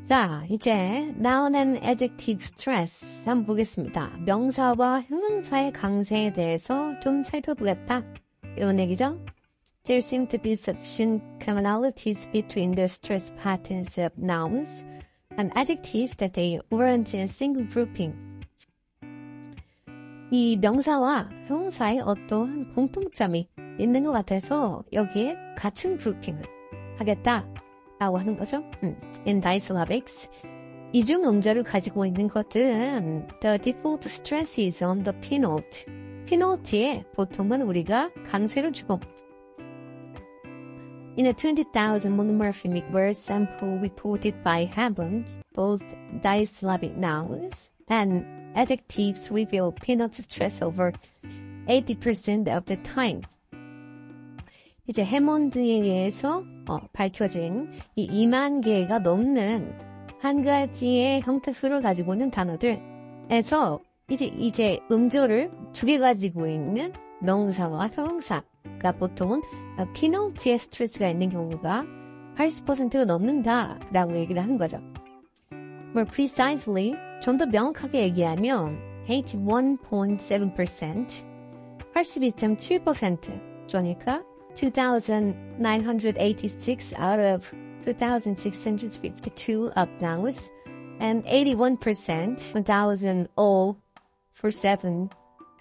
자, 이제 noun and adjective stress 한번 보겠습니다. 명사와 형용사의 강세에 대해서 좀 살펴보겠다. 이런 얘기죠. There seem to be sufficient commonalities between the stress patterns of nouns and adjectives that they warrant a single grouping. 이 명사와 형용사의 어떠한 공통점이 있는 것 같아서 여기에 같은 그룹핑을 하겠다라고 하는 거죠. In disyllabics, 이중 음절을 가지고 있는 것들은 the default stress is on the P-note. P-note에 보통은 우리가 강세를 주고 In a 20,000 monomorphic word sample reported by Hammond, both disyllabic nouns and adjectives reveal P-note stress over 80% of the time. 이제 해몬드에 의해서 밝혀진 이 2만 개가 넘는 한 가지의 형태수를 가지고 있는 단어들에서 이제 음절을 두 개 가지고 있는 명사와 형용사가 보통은 P-note의 스트레스가 있는 경우가 80%가 넘는다라고 얘기를 하는 거죠. More precisely, 좀 더 명확하게 얘기하면 81.7%, 82.7%, 그러니까 2,986 out of 2,652 of nouns, and 81%, 1,047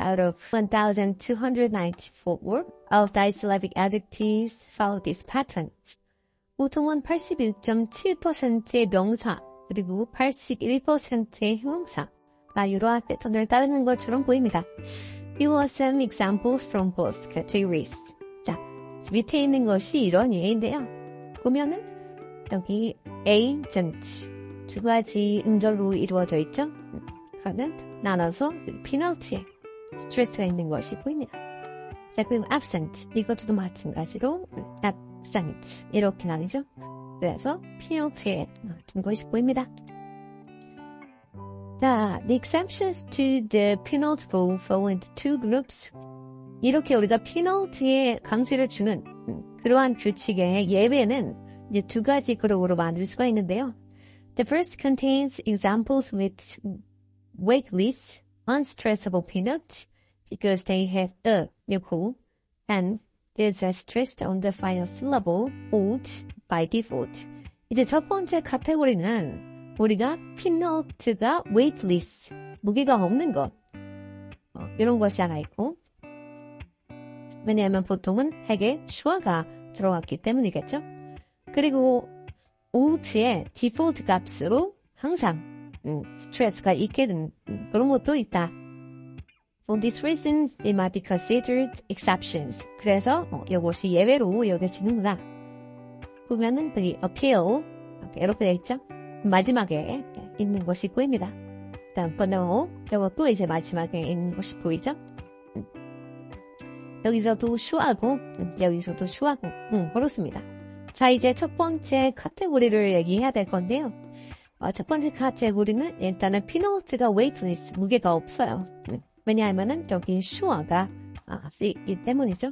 out of 1,294 of disyllabic adjectives follow this pattern. 보통은 81.7%의 명사, 그리고 81%의 형용사가 이러한 패턴을 따르는 것처럼 보입니다. Here are some examples from both categories. 자, 밑에 있는 것이 이런 예인데요. 보면은 여기 agent 두 가지 음절로 이루어져 있죠. 그러면 나눠서 P-note에 스트레스가 있는 것이 보입니다. 자, 그리고 absent 이것도 마찬가지로 absent 이렇게 나뉘죠. 그래서 P-note에 둔 것이 보입니다. 자, the exceptions to the P-note rule fall into two groups. 이렇게 우리가 P-note에 강세를 주는 그러한 규칙의 예외는 이제 두 가지 그룹으로 만들 수가 있는데요. The first contains examples with weightless, unstressable P-note because they have a nucleus and there's a stress on the final syllable, old by default. 이제 첫 번째 카테고리는 우리가 P-note가 weightless, 무게가 없는 것 이런 것이 하나 있고 왜냐하면 보통은 핵에 슈아가 들어왔기 때문이겠죠. 그리고 old의 디폴트 값으로 항상 스트레스가 있게 된 그런 것도 있다. For this reason, they might be considered exceptions. 그래서 이것이 예외로 여겨지는구나. 보면은 여기 appeal 이렇게 되어 있죠. 마지막에 있는 것이 보입니다. 다음 번호 이것도 이제 마지막에 있는 것이 보이죠. 여기서도 슈하고 여기서도 슈하고 그렇습니다. 자, 이제 첫 번째 카테고리를 얘기해야 될 건데요. 첫 번째 카테고리는 일단은 P-note가 weightless, 무게가 없어요. 왜냐하면은 여기 슈어가 쓰이기 때문이죠.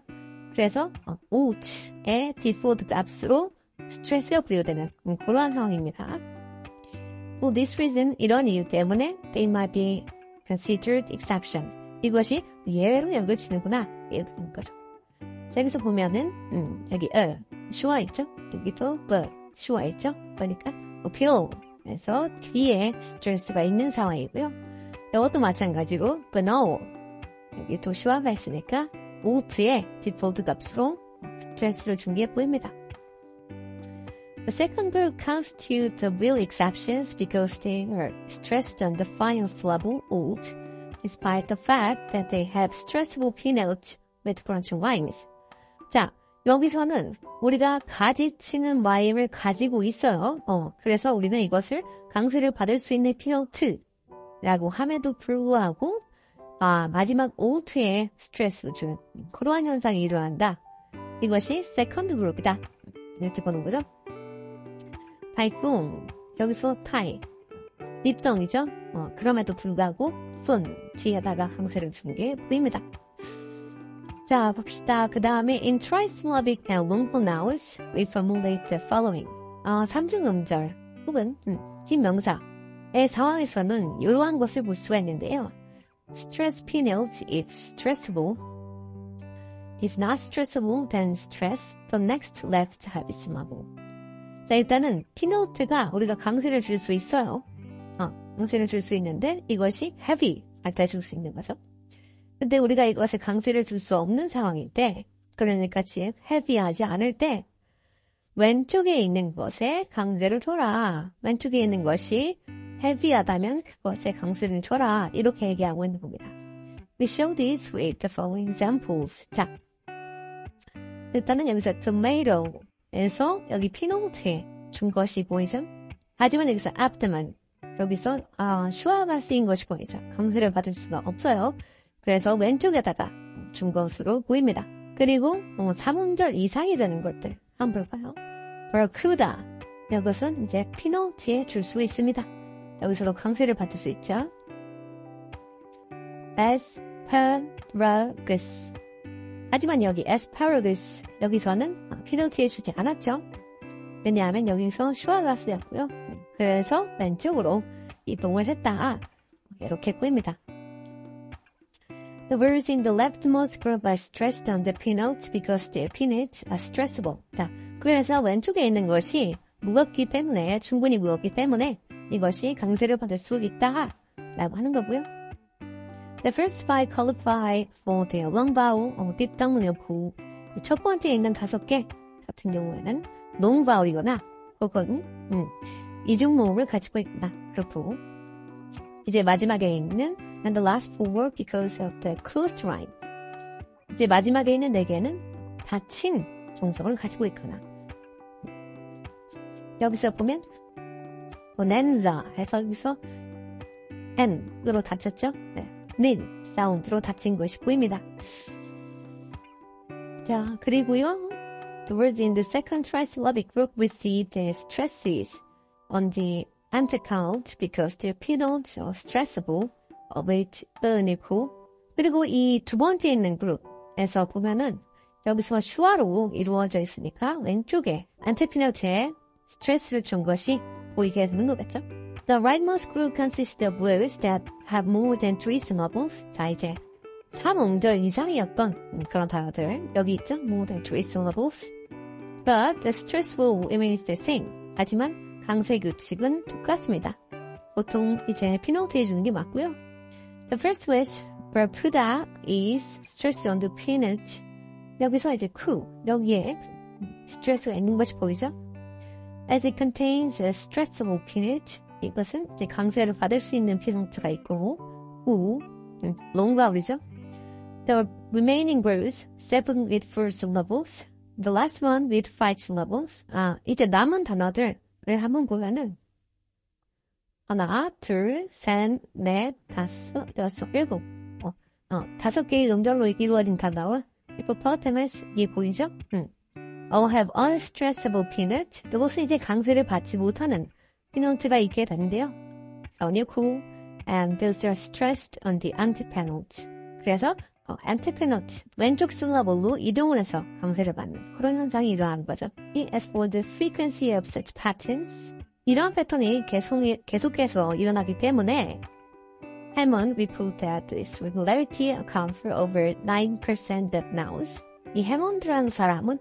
그래서 out의 디폴트 값으로 스트레스가 부여되는 그러한 상황입니다. For this reason, 이런 이유 때문에 they might be considered exception. 이것이 예외로 여겨지는구나 이런 거죠. 자, 여기서 보면은 여기 슈어 있죠? 여기도 슈어 있죠? 그러니까 appeal에서 뒤에 스트레스가 있는 상황이고요. 이것도 마찬가지로 no 여기 또 슈어가 있으니까 out의 디폴트 값으로 스트레스를 준 게 보입니다. The second group constitute the real exceptions because they are stressed on the final syllable out, despite the fact that they have stressable P-note with branching rhymes. 자, 여기서는 우리가 가지치는 마임을 가지고 있어요. 그래서 우리는 이것을 강세를 받을 수 있는 P-note라고 함에도 불구하고 마지막 out에 스트레스를 주는 그러한 현상이 일어난다. 이것이 second group이다. 이렇게 보는 거죠. typhoon 여기서 타이 립덩이죠. 그럼에도 불구하고 fun 뒤에다가 강세를 준 게 보입니다. 자, 봅시다. 그 다음에 in trisyllabic and longhorn nouns, we formulate the following. 3중 음절 혹은 긴 명사의 상황에서는 이러한 것을 볼 수가 있는데요. Stress penalty if stressable. If not stressable, then stress. The next left habits level. 자, 일단은 penalty가 우리가 강세를 줄 수 있어요. 강세를 줄 수 있는데 이것이 heavy 할 때 줄 수 있는 거죠. 근데 우리가 이것에 강세를 줄 수 없는 상황일 때, 그러니까 즉 heavy하지 않을 때 왼쪽에 있는 것에 강세를 줘라. 왼쪽에 있는 것이 heavy하다면 그것에 강세를 줘라. 이렇게 얘기하고 있는 겁니다. We show this with the following examples. 자, 일단은 여기서 tomato에서 여기 penalty 준 것이 보이죠? 하지만 여기서 abdomen, 여기서 슈아가 쓰인 것이 보이죠? 강세를 받을 수가 없어요. 그래서 왼쪽에다가 준 것으로 보입니다. 그리고 3음절 이상이 되는 것들 한번 볼까요? barracuda, 이것은 이제 penalty에 줄 수 있습니다. 여기서도 강세를 받을 수 있죠. asparagus. 하지만 여기 asparagus 여기서는 penalty에 주지 않았죠. 왜냐하면 여기서 슈아가 쓰였고요. 그래서 왼쪽으로 이동을 했다. 이렇게 보입니다. The words in the leftmost group are stressed on the pinnote because their pinnotes are stressable. 자, 그래서 왼쪽에 있는 것이 무겁기 때문에, 충분히 무겁기 때문에 이것이 강세를 받을 수 있다 라고 하는 거고요. The first five qualify for the long vowel or deep down 부. 첫 번째에 있는 5개 같은 경우에는 long vowel이거나 혹은 이중모음을 가지고 있다. 그렇고 이제 마지막에 있는 and the last four because of the closed rhyme. 이제 마지막에 있는 4개는 닫힌 종성을 가지고 있거나 여기서 보면 bonanza 해서 여기서 n으로 닫혔죠? 네. 는 사운드로 닫힌 것이 보입니다. 자, 그리고요. The words in the second trisyllabic group receive the stresses on the antecount because their penults are stressable, which 은이고 그리고 이 두 번째 있는 그룹에서 보면은 여기서 슈아로 이루어져 있으니까 왼쪽에 안테피너트에 스트레스를 준 것이 보이게 되는 거겠죠? The rightmost group consists of words that have more than 3 syllables. 자, 이제 3음절 이상이었던 그런 단어들 여기 있죠? More than 3 syllables. But the stress will remain the same. 하지만 강세 규칙은 똑같습니다. 보통 이제 피노트해 주는 게 맞고요. The first was barracuda is stress on the peanut. 여기서 이제 coup, 여기에 스트레스가 있는 것이 보이죠? As it contains a stressable peanut. 이것은 이제 강세를 받을 수 있는 피노트가 있고, long vowel이죠? The remaining words, 7 with 4 syllables. The last one with 5 syllables. 이제 남은 단어들을 한번 보면은 하나, 둘, 셋, 넷, 다섯, 여섯, 일곱. 5개의 음절로 이루어진 단어와 hippopotamus 이 보이죠? All have unstressable peanut. 이것은 이제 강세를 받지 못하는 피노트가 있게 되는데요. 어니고 and those are stressed on the antepenult. 그래서 antepenult 왼쪽 실러블로 이동을 해서 강세를 받는 그런 현상이 일어나는 거죠. As for the frequency of such patterns, 이런 패턴이 계속해서 일어나기 때문에 Hammond reported that this regularity accounts for over 9% of nouns. 이 해몬드라는 사람은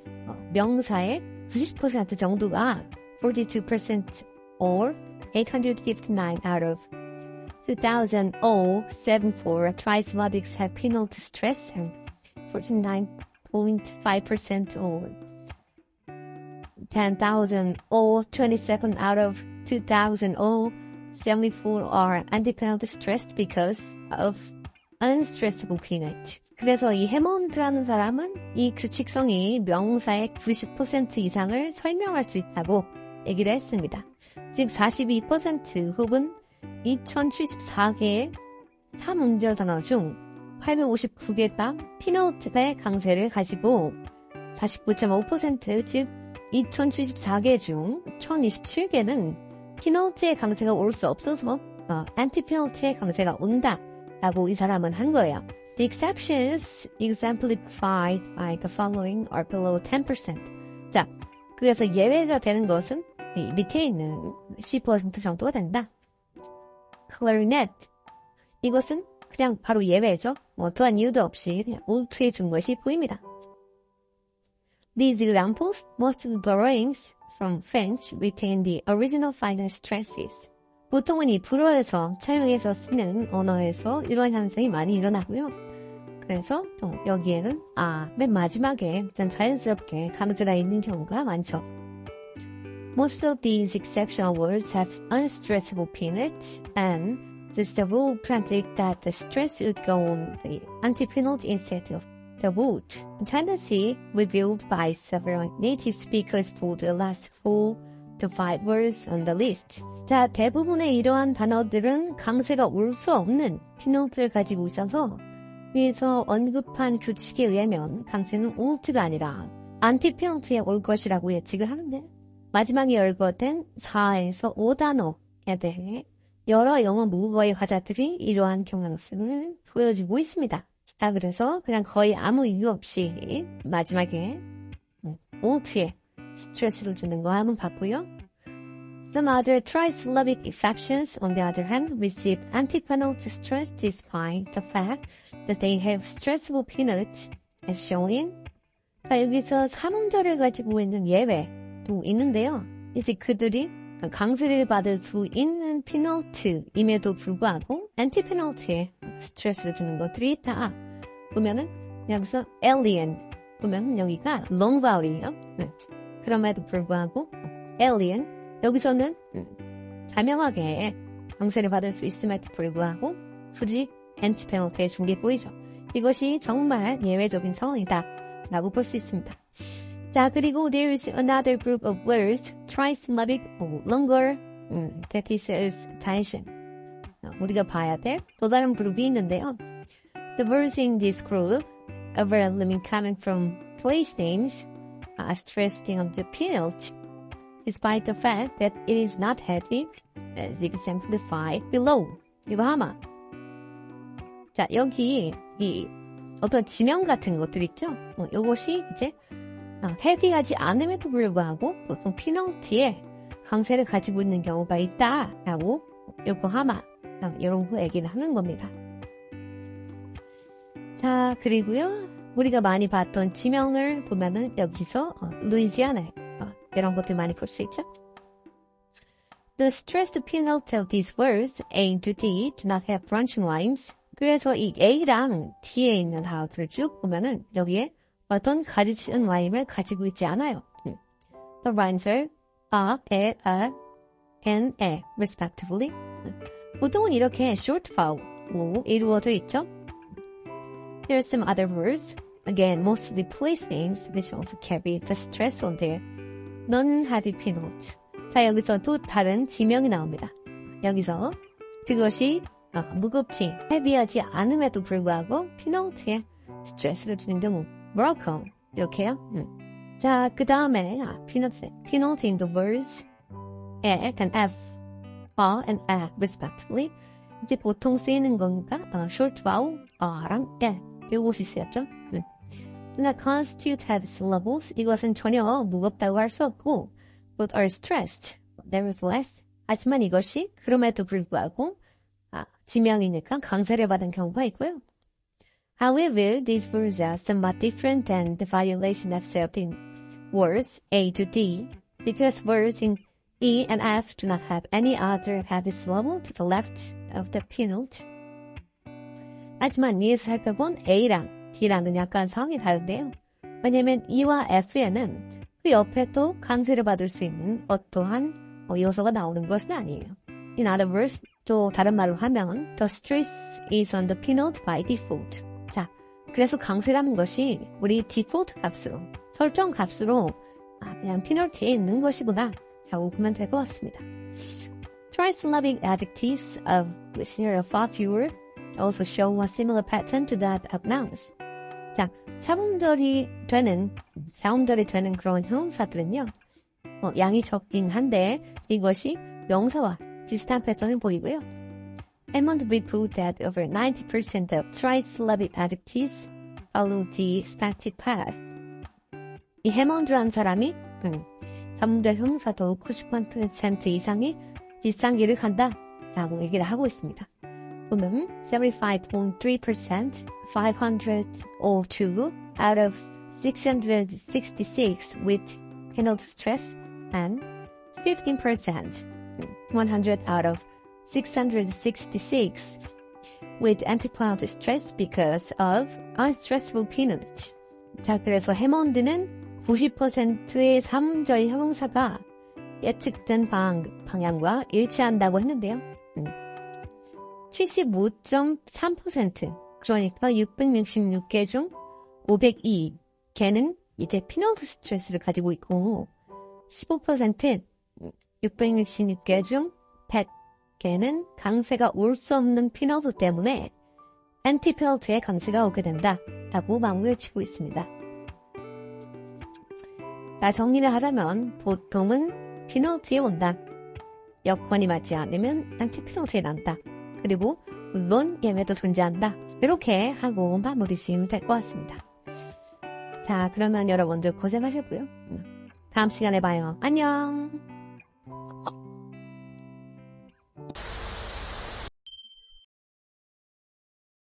명사의 90% 정도가 42% or 859 out of 2,074 trisyllabics have penult stress and 49.5% or 10,000 or 27 out of 2,000 or 74 are antipenult stressed because of unstressable peanut. 그래서 이 해몬드라는 사람은 이 규칙성이 명사의 90% 이상을 설명할 수 있다고 얘기를 했습니다. 즉 42% 혹은 2074개의 3음절 단어 중 859개가 피노트의 강세를 가지고 49.5% 즉 2074개 중 1027개는 피노트의 강세가 올 수 없어서 안티피노트의 강세가 온다라고 이 사람은 한 거예요. The exceptions exemplified by the following are below 10%. 자, 그래서 예외가 되는 것은 이 밑에 있는 10% 정도가 된다. clarinet. 이것은 그냥 바로 예외죠. 어떠한 이유도 없이 그냥 올트해 준 것이 보입니다. These examples, most of the borrowings from French retain the original final stresses. 보통은 이 불어에서 차용해서 쓰는 언어에서 이러한 현상이 많이 일어나고요. 그래서 또 여기에는 맨 마지막에 일단 자연스럽게 강세가 있는 경우가 많죠. Most of these exceptional words have unstressable penults, and thus the rule predict that the stress would go on the antepenult instead of the wood, a tendency revealed by several native speakers for the last 4 to 5 words on the list. 자, 대부분의 이러한 단어들은 강세가 올 수 없는 피노트를 가지고 있어서 위에서 언급한 규칙에 의하면 강세는 올트가 아니라 안티피노트에 올 것이라고 예측을 하는데 마지막에 열거된 4에서 5단어에 대해 여러 영어 모국어의 화자들이 이러한 경향성을 보여주고 있습니다. 그래서 그냥 거의 아무 이유 없이 마지막에 올트에 스트레스를 주는 거 한번 봤고요. Some other trisyllabic exceptions, on the other hand, receive antipenult stress despite the fact that they have stressable penult, as shown in. 여기서 삼음절을 가지고 있는 예외도 있는데요. 이제 그들이 강세를 받을 수 있는 피널트임에도 불구하고 antipenult에 스트레스를 주는 것들이 있다. 보면은 여기서 alien 보면은 여기가 long vowel이에요. 그럼에도 불구하고 alien 여기서는 자명하게 강세를 받을 수 있음에도 불구하고 굳이 antipenult에 준 게 보이죠. 이것이 정말 예외적인 상황이다 라고 볼 수 있습니다. 자, 그리고 there is another group of words, trisyllabic or longer, that deserves attention. 우리가 봐야 될 또 다른 그룹이 있는데요. The words in this group, overwhelmingly coming from place names, are stressed on the penult, despite the fact that it is not heavy, as exemplified below. 이거 하마. 자, 여기 이 어떤 지명 같은 것들 있죠? 이것이 이제 헤비하지 않음에도 불구하고 보통 피널티에 강세를 가지고 있는 경우가 있다라고 요코하마 이런 거 얘기를 하는 겁니다. 자, 그리고요 우리가 많이 봤던 지명을 보면은 여기서 루이지아나 이런 것들 많이 볼 수 있죠. The stressed penult of these words A to D do not have branching rhymes. 그래서 이 A랑 D에 있는 단어들을 쭉 보면은 여기에 어떤 가지치는 라임을 가지고 있지 않아요. The rhymes are a, and a, respectively. 보통은 이렇게 short vowel로 이루어져 있죠. There are some other words, again mostly place names, which also carry the stress on their non-heavy penult. 자, 여기서 또 다른 지명이 나옵니다. 여기서 그것이 무겁지, 헤비하지 않음에도 불구하고 penult에 스트레스를 주는 경우 뭐라고 이렇게요. 자, 그 다음에 penult in the words a and f, and a respectively. 이제 보통 쓰이는 건가? short vowel 랑 에 이것이 쓰였죠. Do not constitute heavy syllables. 이것은 전혀 무겁다고 할 수 없고, but are stressed. Nevertheless, 하지만 이것이 그럼에도 불구하고 지명이니까 강세를 받은 경우가 있고요. However, these words are somewhat different than the violation observed in words A to D, because words in E and F do not have any other heavy syllable to the left of the penult. 하지만 위에서 살펴본 A랑 D랑은 약간 상황이 다른데요. 왜냐면 E와 F에는 그 옆에 또 강세를 받을 수 있는 어떠한 요소가 나오는 것은 아니에요. In other words, 또 다른 말로 하면 the stress is on the penult by default. 자, 그래서 강세라는 것이 우리 디폴트 값으로, 설정 값으로 그냥 페널티에 있는 것이구나 라고 보면 될 것 같습니다. Trisyllabic adjectives of which there are far fewer also show a similar pattern to that of nouns. 자, 사음절이 되는 그런 형용사들은요, 양이 적긴 한데 이것이 명사와 비슷한 패턴을 보이고요. Hammond reported that over 90% of trisyllabic adjectives follow the expected path. 이 해먼드라는 사람이 사문절 형사도 90% 이상이 비싼 길을 간다. 라고 얘기를 하고 있습니다. 보면 75.3% 502 out of 666 with penalty stress and 15% 100 out of 666 with anti-penalty stress because of unstressful penalty. 자, 그래서 해먼드는 90%의 사문절 형사가 예측된 방향과 일치한다고 했는데요. 75.3% 그러니까 666개 중 502개는 이제 피널티 스트레스를 가지고 있고 15% 666개 중 100개는 강세가 올 수 없는 피널티 때문에 엔티펠트의 강세가 오게 된다 라고 마무리를 치고 있습니다. 자, 정리를 하자면 보통은 피널티에 온다. 여건이 맞지 않으면 엔티펠트에 난다. 그리고 물론 예외도 존재한다. 이렇게 하고 마무리 지으면 될 것 같습니다. 자, 그러면 여러분들 고생하셨고요. 다음 시간에 봐요. 안녕.